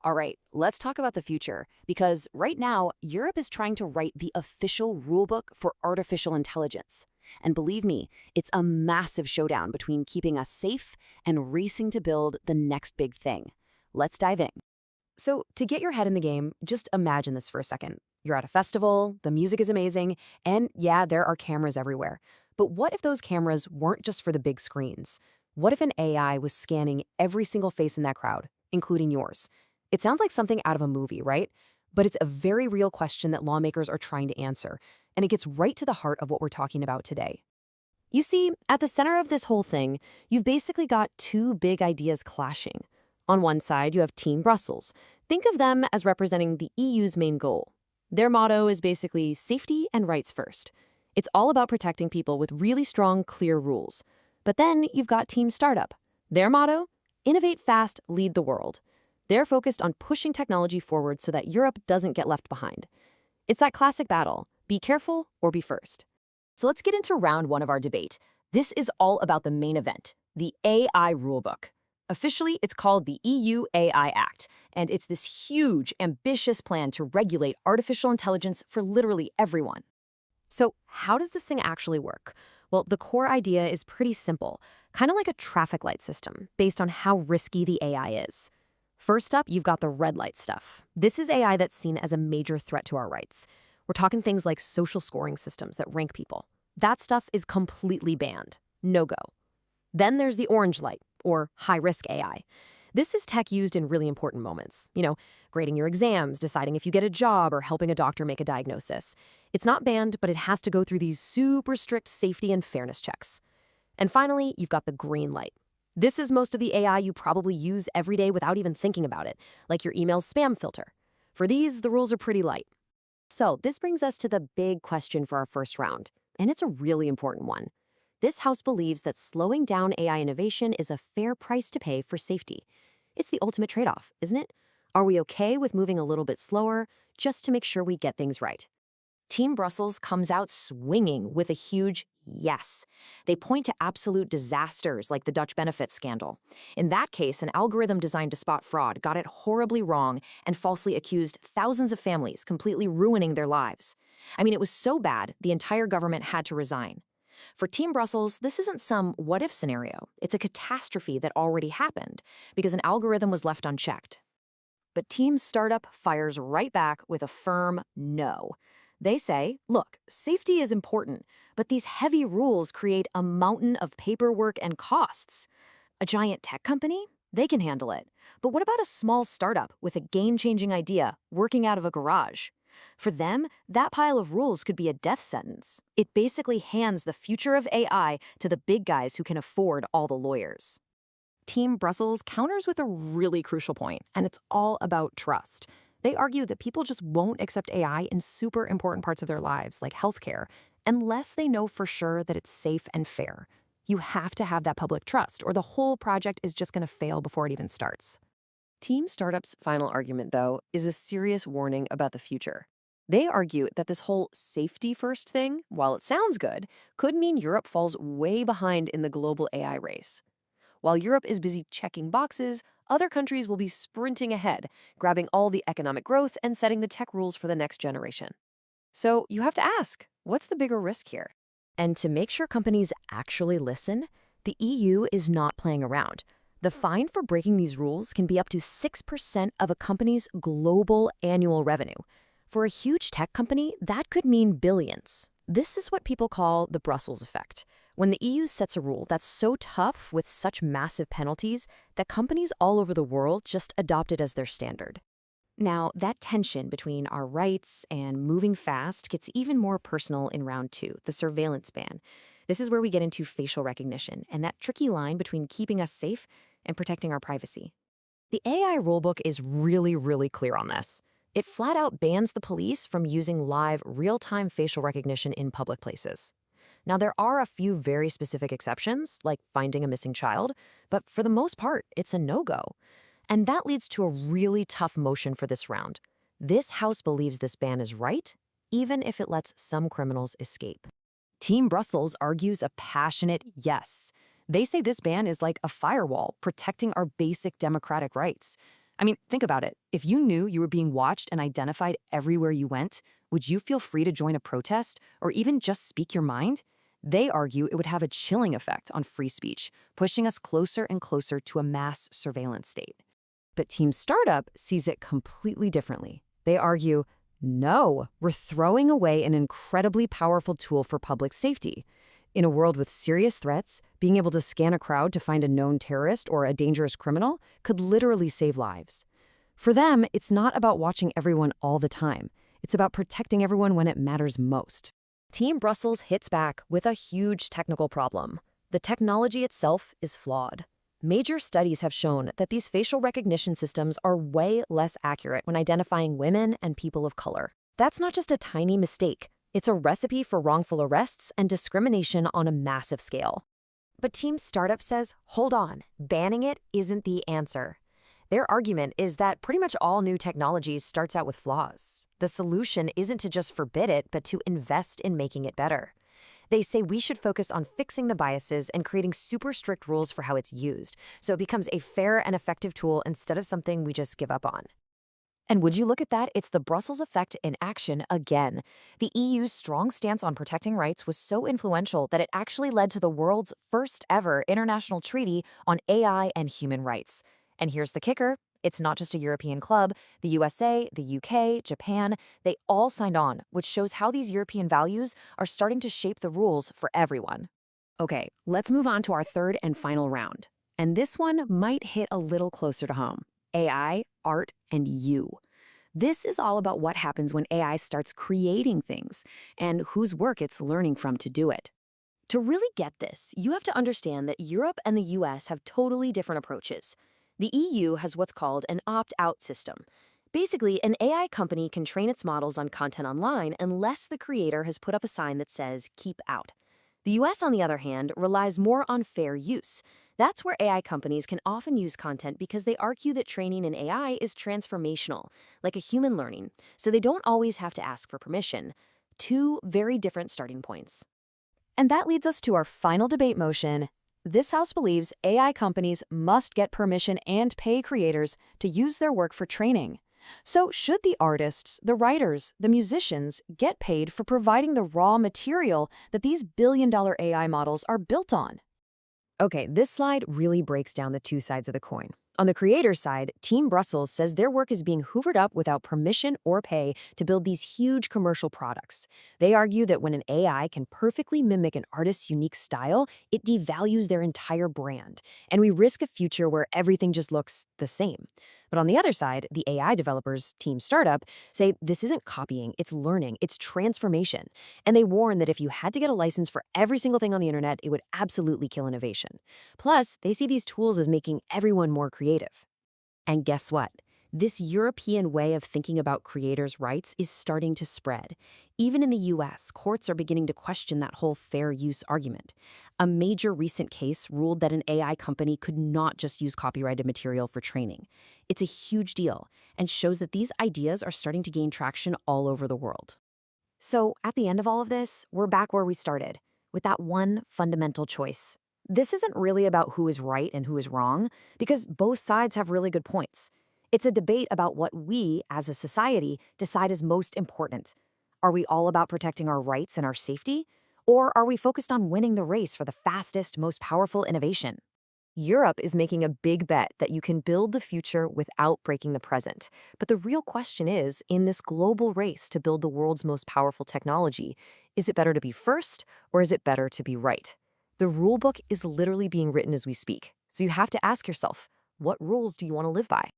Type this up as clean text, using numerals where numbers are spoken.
All right, let's talk about the future, because right now, Europe is trying to write the official rulebook for artificial intelligence. And believe me, it's a massive showdown between keeping us safe and racing to build the next big thing. Let's dive in. So, to get your head in the game, just imagine this for a second. You're at a festival, the music is amazing, and yeah, there are cameras everywhere. But what if those cameras weren't just for the big screens? What if an AI was scanning every single face in that crowd, including yours? It sounds like something out of a movie, right? But it's a very real question that lawmakers are trying to answer, and it gets right to the heart of what we're talking about today. You see, at the center of this whole thing, you've basically got two big ideas clashing. On one side, you have Team Brussels. Think of them as representing the EU's main goal. Their motto is basically safety and rights first. It's all about protecting people with really strong, clear rules. But then you've got Team Startup. Their motto? Innovate fast, lead the world. They're focused on pushing technology forward so that Europe doesn't get left behind. It's that classic battle, be careful or be first. So let's get into round one of our debate. This is all about the main event, the AI rulebook. Officially, it's called the EU AI Act, and it's this huge, ambitious plan to regulate artificial intelligence for literally everyone. So how does this thing actually work? Well, the core idea is pretty simple, kind of like a traffic light system, based on how risky the AI is. First up, you've got the red light stuff. This is AI that's seen as a major threat to our rights. We're talking things like social scoring systems that rank people. That stuff is completely banned. No go. Then there's the orange light, or high-risk AI. This is tech used in really important moments. Grading your exams, deciding if you get a job, or helping a doctor make a diagnosis. It's not banned, but it has to go through these super strict safety and fairness checks. And finally, you've got the green light. This is most of the AI you probably use every day without even thinking about it, like your email spam filter. For these, the rules are pretty light. So this brings us to the big question for our first round, and it's a really important one. This House believes that slowing down AI innovation is a fair price to pay for safety. It's the ultimate trade-off, isn't it? Are we okay with moving a little bit slower just to make sure we get things right? Team Brussels comes out swinging with a huge yes. They point to absolute disasters like the Dutch benefits scandal. In that case, an algorithm designed to spot fraud got it horribly wrong and falsely accused thousands of families, completely ruining their lives. I mean, it was so bad, the entire government had to resign. For Team Brussels, this isn't some what-if scenario. It's a catastrophe that already happened because an algorithm was left unchecked. But Team Startup fires right back with a firm no. They say, look, safety is important, but these heavy rules create a mountain of paperwork and costs. A giant tech company? They can handle it. But what about a small startup with a game-changing idea working out of a garage? For them, that pile of rules could be a death sentence. It basically hands the future of AI to the big guys who can afford all the lawyers. Team Brussels counters with a really crucial point, and it's all about trust. They argue that people just won't accept AI in super important parts of their lives, like healthcare, unless they know for sure that it's safe and fair. You have to have that public trust, or the whole project is just going to fail before it even starts. Team Startup's final argument, though, is a serious warning about the future. They argue that this whole safety-first thing, while it sounds good, could mean Europe falls way behind in the global AI race. While Europe is busy checking boxes, other countries will be sprinting ahead, grabbing all the economic growth and setting the tech rules for the next generation. So you have to ask, what's the bigger risk here? And to make sure companies actually listen, the EU is not playing around. The fine for breaking these rules can be up to 6% of a company's global annual revenue. For a huge tech company, that could mean billions. This is what people call the Brussels effect. When the EU sets a rule that's so tough with such massive penalties that companies all over the world just adopt it as their standard. Now, that tension between our rights and moving fast gets even more personal in round two, the surveillance ban. This is where we get into facial recognition and that tricky line between keeping us safe and protecting our privacy. The AI rulebook is really clear on this. It flat out bans the police from using live, real-time facial recognition in public places. Now, there are a few very specific exceptions, like finding a missing child, but for the most part, it's a no-go. And that leads to a really tough motion for this round. This House believes this ban is right, even if it lets some criminals escape. Team Brussels argues a passionate yes. They say this ban is like a firewall protecting our basic democratic rights. I mean, think about it. If you knew you were being watched and identified everywhere you went, would you feel free to join a protest or even just speak your mind? They argue it would have a chilling effect on free speech, pushing us closer and closer to a mass surveillance state. But Team Startup sees it completely differently. They argue, no, we're throwing away an incredibly powerful tool for public safety. In a world with serious threats, being able to scan a crowd to find a known terrorist or a dangerous criminal could literally save lives. For them, it's not about watching everyone all the time. It's about protecting everyone when it matters most. Team Brussels hits back with a huge technical problem. The technology itself is flawed. Major studies have shown that these facial recognition systems are way less accurate when identifying women and people of color. That's not just a tiny mistake. It's a recipe for wrongful arrests and discrimination on a massive scale. But Team Startup says, hold on, banning it isn't the answer. Their argument is that pretty much all new technology starts out with flaws. The solution isn't to just forbid it, but to invest in making it better. They say we should focus on fixing the biases and creating super strict rules for how it's used, so it becomes a fair and effective tool instead of something we just give up on. And would you look at that? It's the Brussels effect in action again. The EU's strong stance on protecting rights was so influential that it actually led to the world's first ever international treaty on AI and human rights. And here's the kicker. It's not just a European club. The USA, the UK, Japan, they all signed on, which shows how these European values are starting to shape the rules for everyone. Okay, let's move on to our third and final round. And this one might hit a little closer to home. AI, art, and you. This is all about what happens when AI starts creating things and whose work it's learning from to do it. To really get this, you have to understand that Europe and the US have totally different approaches. The EU has what's called an opt-out system. Basically, an AI company can train its models on content online unless the creator has put up a sign that says, keep out. The US, on the other hand, relies more on fair use. That's where AI companies can often use content because they argue that training in AI is transformational, like a human learning, so they don't always have to ask for permission. Two very different starting points. And that leads us to our final debate motion. This House believes AI companies must get permission and pay creators to use their work for training. So should the artists, the writers, the musicians get paid for providing the raw material that these billion-dollar AI models are built on? Okay, this slide really breaks down the two sides of the coin. On the creator's side, Team Brussels says their work is being hoovered up without permission or pay to build these huge commercial products. They argue that when an AI can perfectly mimic an artist's unique style, it devalues their entire brand, and we risk a future where everything just looks the same. But on the other side, the AI developers, Team Startup, say this isn't copying, it's learning, it's transformation. And they warn that if you had to get a license for every single thing on the internet, it would absolutely kill innovation. Plus, they see these tools as making everyone more creative. And guess what? This European way of thinking about creators' rights is starting to spread. Even in the US, courts are beginning to question that whole fair use argument. A major recent case ruled that an AI company could not just use copyrighted material for training. It's a huge deal and shows that these ideas are starting to gain traction all over the world. So, at the end of all of this, we're back where we started, with that one fundamental choice. This isn't really about who is right and who is wrong, because both sides have really good points. It's a debate about what we, as a society, decide is most important. Are we all about protecting our rights and our safety? Or are we focused on winning the race for the fastest, most powerful innovation? Europe is making a big bet that you can build the future without breaking the present. But the real question is, in this global race to build the world's most powerful technology, is it better to be first or is it better to be right? The rulebook is literally being written as we speak. So you have to ask yourself, what rules do you want to live by?